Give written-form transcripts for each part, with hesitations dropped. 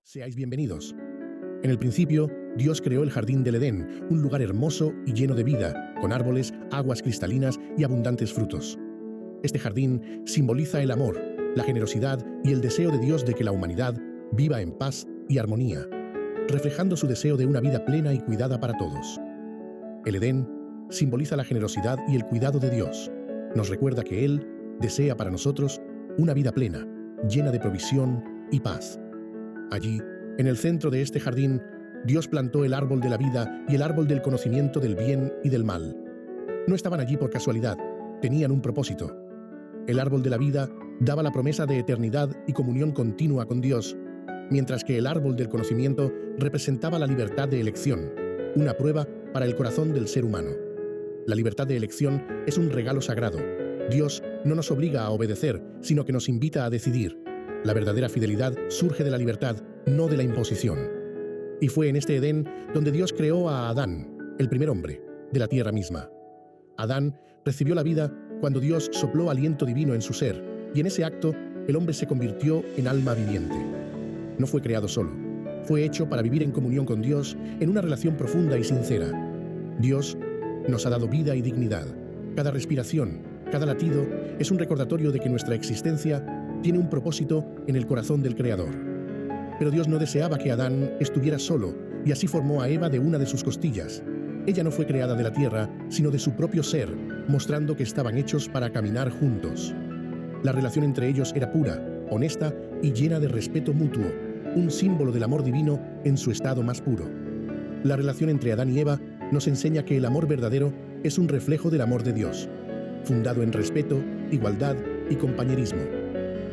Seáis bienvenidos. En el principio, Dios creó el jardín del Edén, un lugar hermoso y lleno de vida, con árboles, aguas cristalinas y abundantes frutos. Este jardín simboliza el amor, la generosidad y el deseo de Dios de que la humanidad viva en paz y armonía, reflejando su deseo de una vida plena y cuidada para todos. El Edén simboliza la generosidad y el cuidado de Dios. Nos recuerda que Él desea para nosotros una vida plena, llena de provisión y paz. Allí, en el centro de este jardín, Dios plantó el árbol de la vida y el árbol del conocimiento del bien y del mal. No estaban allí por casualidad, tenían un propósito. El árbol de la vida daba la promesa de eternidad y comunión continua con Dios, mientras que el árbol del conocimiento representaba la libertad de elección, una prueba para el corazón del ser humano. La libertad de elección es un regalo sagrado. Dios no nos obliga a obedecer, sino que nos invita a decidir. La verdadera fidelidad surge de la libertad, no de la imposición. Y fue en este Edén donde Dios creó a Adán, el primer hombre, de la tierra misma. Adán recibió la vida cuando Dios sopló aliento divino en su ser, y en ese acto el hombre se convirtió en alma viviente. No fue creado solo, fue hecho para vivir en comunión con Dios en una relación profunda y sincera. Dios nos ha dado vida y dignidad. Cada respiración, cada latido es un recordatorio de que nuestra existencia tiene un propósito en el corazón del Creador. Pero Dios no deseaba que Adán estuviera solo, y así formó a Eva de una de sus costillas. Ella no fue creada de la tierra, sino de su propio ser, mostrando que estaban hechos para caminar juntos. La relación entre ellos era pura, honesta y llena de respeto mutuo, un símbolo del amor divino en su estado más puro. La relación entre Adán y Eva nos enseña que el amor verdadero es un reflejo del amor de Dios, fundado en respeto, igualdad y compañerismo.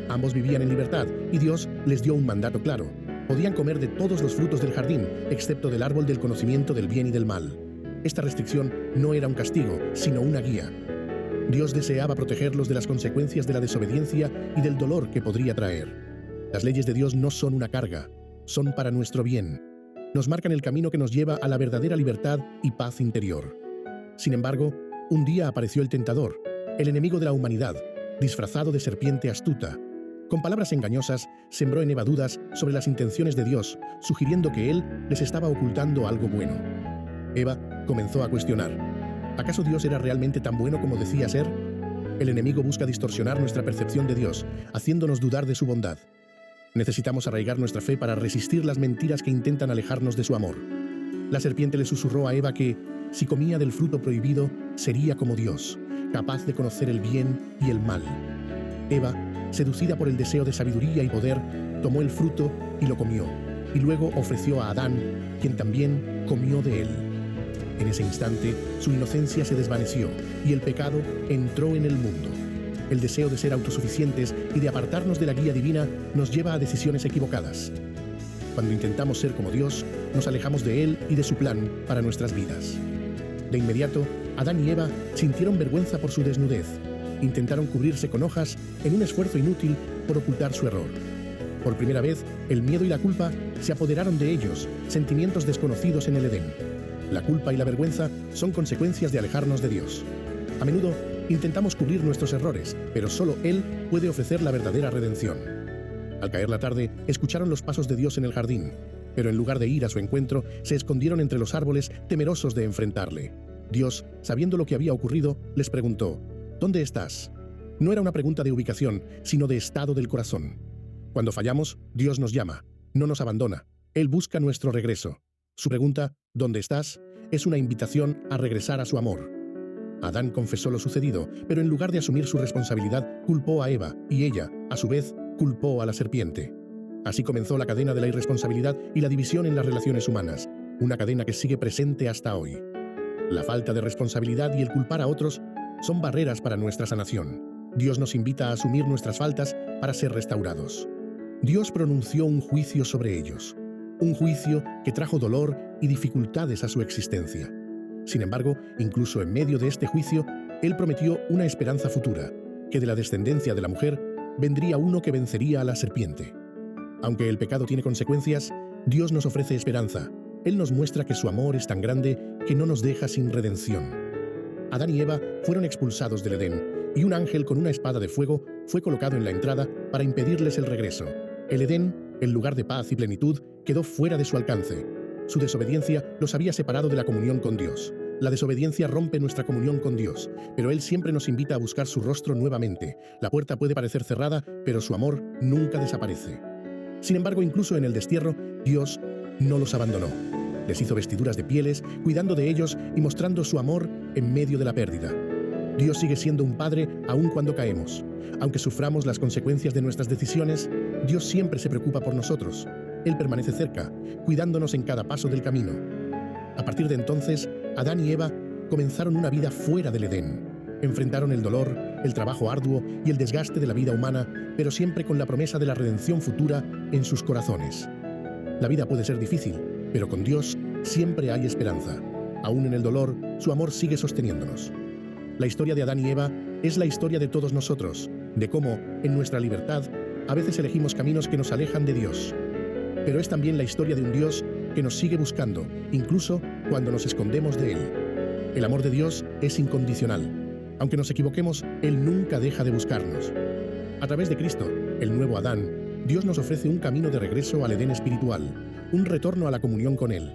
Ambos vivían en libertad y Dios les dio un mandato claro. Podían comer de todos los frutos del jardín, excepto del árbol del conocimiento del bien y del mal. Esta restricción no era un castigo, sino una guía. Dios deseaba protegerlos de las consecuencias de la desobediencia y del dolor que podría traer. Las leyes de Dios no son una carga, son para nuestro bien. Nos marcan el camino que nos lleva a la verdadera libertad y paz interior. Sin embargo, un día apareció el tentador, el enemigo de la humanidad, disfrazado de serpiente astuta. Con palabras engañosas, sembró en Eva dudas sobre las intenciones de Dios, sugiriendo que Él les estaba ocultando algo bueno. Eva comenzó a cuestionar: ¿acaso Dios era realmente tan bueno como decía ser? El enemigo busca distorsionar nuestra percepción de Dios, haciéndonos dudar de su bondad. Necesitamos arraigar nuestra fe para resistir las mentiras que intentan alejarnos de su amor. La serpiente le susurró a Eva que, si comía del fruto prohibido, sería como Dios, capaz de conocer el bien y el mal. Eva, seducida por el deseo de sabiduría y poder, tomó el fruto y lo comió, y luego ofreció a Adán, quien también comió de él. En ese instante, su inocencia se desvaneció, y el pecado entró en el mundo. El deseo de ser autosuficientes y de apartarnos de la guía divina nos lleva a decisiones equivocadas. Cuando intentamos ser como Dios, nos alejamos de Él y de su plan para nuestras vidas. De inmediato, Adán y Eva sintieron vergüenza por su desnudez. Intentaron cubrirse con hojas en un esfuerzo inútil por ocultar su error. Por primera vez, el miedo y la culpa se apoderaron de ellos, sentimientos desconocidos en el Edén. La culpa y la vergüenza son consecuencias de alejarnos de Dios. A menudo intentamos cubrir nuestros errores, pero solo Él puede ofrecer la verdadera redención. Al caer la tarde, escucharon los pasos de Dios en el jardín, pero en lugar de ir a su encuentro, se escondieron entre los árboles, temerosos de enfrentarle. Dios, sabiendo lo que había ocurrido, les preguntó: ¿dónde estás? No era una pregunta de ubicación, sino de estado del corazón. Cuando fallamos, Dios nos llama, no nos abandona. Él busca nuestro regreso. Su pregunta, ¿dónde estás?, es una invitación a regresar a su amor. Adán confesó lo sucedido, pero en lugar de asumir su responsabilidad, culpó a Eva, y ella, a su vez, culpó a la serpiente. Así comenzó la cadena de la irresponsabilidad y la división en las relaciones humanas, una cadena que sigue presente hasta hoy. La falta de responsabilidad y el culpar a otros son barreras para nuestra sanación. Dios nos invita a asumir nuestras faltas para ser restaurados. Dios pronunció un juicio sobre ellos, un juicio que trajo dolor y dificultades a su existencia. Sin embargo, incluso en medio de este juicio, Él prometió una esperanza futura, que de la descendencia de la mujer vendría uno que vencería a la serpiente. Aunque el pecado tiene consecuencias, Dios nos ofrece esperanza. Él nos muestra que su amor es tan grande que no nos deja sin redención. Adán y Eva fueron expulsados del Edén, y un ángel con una espada de fuego fue colocado en la entrada para impedirles el regreso. El Edén El lugar de paz y plenitud quedó fuera de su alcance. Su desobediencia los había separado de la comunión con Dios. La desobediencia rompe nuestra comunión con Dios, pero Él siempre nos invita a buscar su rostro nuevamente. La puerta puede parecer cerrada, pero su amor nunca desaparece. Sin embargo, incluso en el destierro, Dios no los abandonó. Les hizo vestiduras de pieles, cuidando de ellos y mostrando su amor en medio de la pérdida. Dios sigue siendo un padre aun cuando caemos. Aunque suframos las consecuencias de nuestras decisiones, Dios siempre se preocupa por nosotros. Él permanece cerca, cuidándonos en cada paso del camino. A partir de entonces, Adán y Eva comenzaron una vida fuera del Edén. Enfrentaron el dolor, el trabajo arduo y el desgaste de la vida humana, pero siempre con la promesa de la redención futura en sus corazones. La vida puede ser difícil, pero con Dios siempre hay esperanza. Aún en el dolor, su amor sigue sosteniéndonos. La historia de Adán y Eva es la historia de todos nosotros, de cómo, en nuestra libertad, a veces elegimos caminos que nos alejan de Dios. Pero es también la historia de un Dios que nos sigue buscando, incluso cuando nos escondemos de Él. El amor de Dios es incondicional. Aunque nos equivoquemos, Él nunca deja de buscarnos. A través de Cristo, el nuevo Adán, Dios nos ofrece un camino de regreso al Edén espiritual, un retorno a la comunión con Él.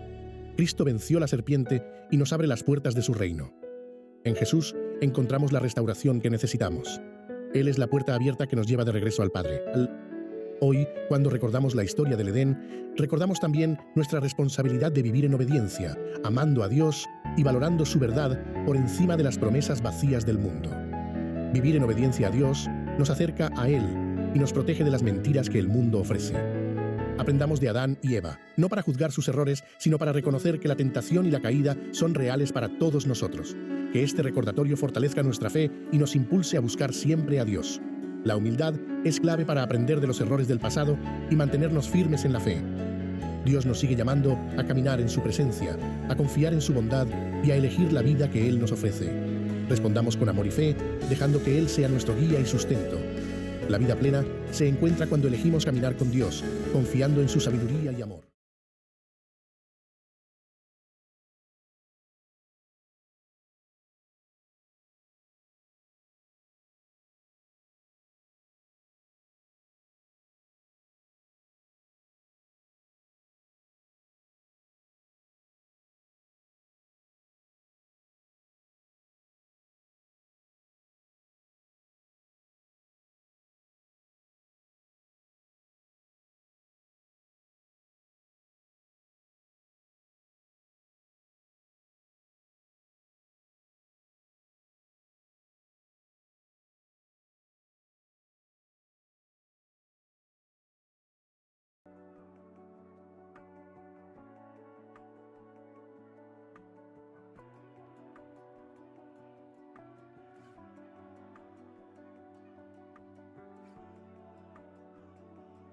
Cristo venció la serpiente y nos abre las puertas de su reino. En Jesús encontramos la restauración que necesitamos. Él es la puerta abierta que nos lleva de regreso al Padre. Hoy, cuando recordamos la historia del Edén, recordamos también nuestra responsabilidad de vivir en obediencia, amando a Dios y valorando su verdad por encima de las promesas vacías del mundo. Vivir en obediencia a Dios nos acerca a Él y nos protege de las mentiras que el mundo ofrece. Aprendamos de Adán y Eva, no para juzgar sus errores, sino para reconocer que la tentación y la caída son reales para todos nosotros. Que este recordatorio fortalezca nuestra fe y nos impulse a buscar siempre a Dios. La humildad es clave para aprender de los errores del pasado y mantenernos firmes en la fe. Dios nos sigue llamando a caminar en su presencia, a confiar en su bondad y a elegir la vida que Él nos ofrece. Respondamos con amor y fe, dejando que Él sea nuestro guía y sustento. La vida plena se encuentra cuando elegimos caminar con Dios, confiando en su sabiduría y amor.